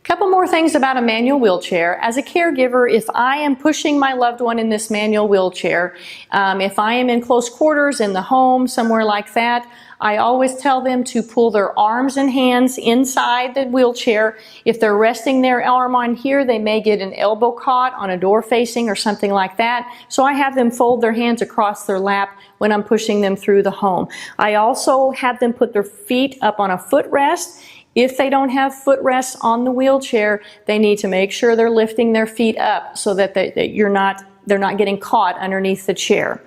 Couple more things about a manual wheelchair. As a caregiver, if I am pushing my loved one in this manual wheelchair, if I am in close quarters in the home, somewhere like that, I always tell them to pull their arms and hands inside the wheelchair. If they're resting their arm on here, they may get an elbow caught on a door facing or something like that. So I have them fold their hands across their lap when I'm pushing them through the home. I also have them put their feet up on a footrest. If they don't have footrests on the wheelchair, they need to make sure they're lifting their feet up so that they're not getting caught underneath the chair.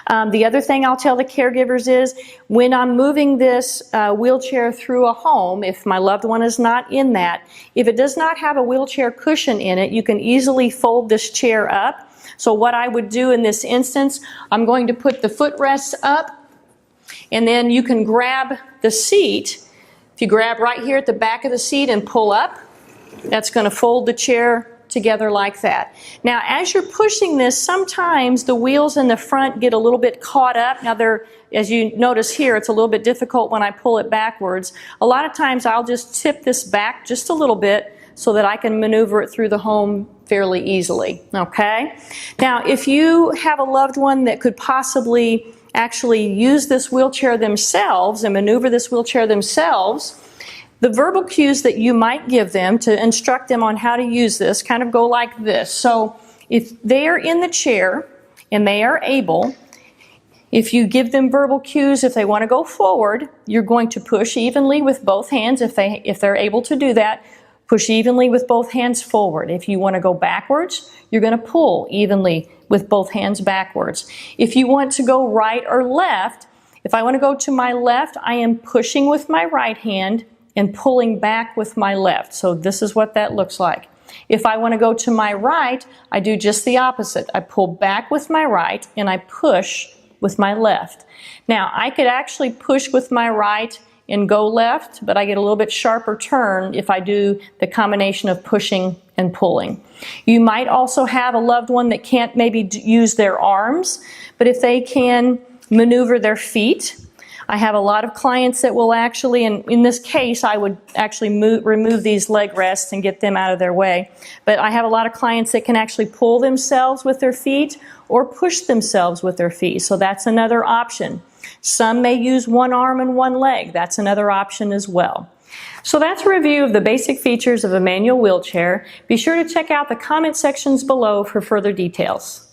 The other thing I'll tell the caregivers is when I'm moving this wheelchair through a home, if my loved one is not in that, if it does not have a wheelchair cushion in it, you can easily fold this chair up. So what I would do in this instance, I'm going to put the footrests up, and then you can grab the seat. If you grab right here at the back of the seat and pull up, that's going to fold the chair together like that. Now, as you're pushing this, sometimes the wheels in the front get a little bit caught up. Now, as you notice here, it's a little bit difficult when I pull it backwards. A lot of times I'll just tip this back just a little bit so that I can maneuver it through the home fairly easily. Okay? Now, if you have a loved one that could possibly actually use this wheelchair themselves and maneuver this wheelchair themselves, the verbal cues that you might give them to instruct them on how to use this kind of go like this. So if they are in the chair and they are able, if you give them verbal cues, if they want to go forward, you're going to push evenly with both hands. If they're able to do that, push evenly with both hands forward. If you want to go backwards, you're going to pull evenly with both hands backwards. If you want to go right or left, if I want to go to my left, I am pushing with my right hand and pulling back with my left. So this is what that looks like. If I want to go to my right, I do just the opposite. I pull back with my right and I push with my left. Now, I could actually push with my right and go left, but I get a little bit sharper turn if I do the combination of pushing and pulling. You might also have a loved one that can't maybe use their arms, but if they can maneuver their feet. I have a lot of clients that will actually, and in this case, I would actually remove these leg rests and get them out of their way. But I have a lot of clients that can actually pull themselves with their feet or push themselves with their feet. So that's another option. Some may use one arm and one leg. That's another option as well. So that's a review of the basic features of a manual wheelchair. Be sure to check out the comment sections below for further details.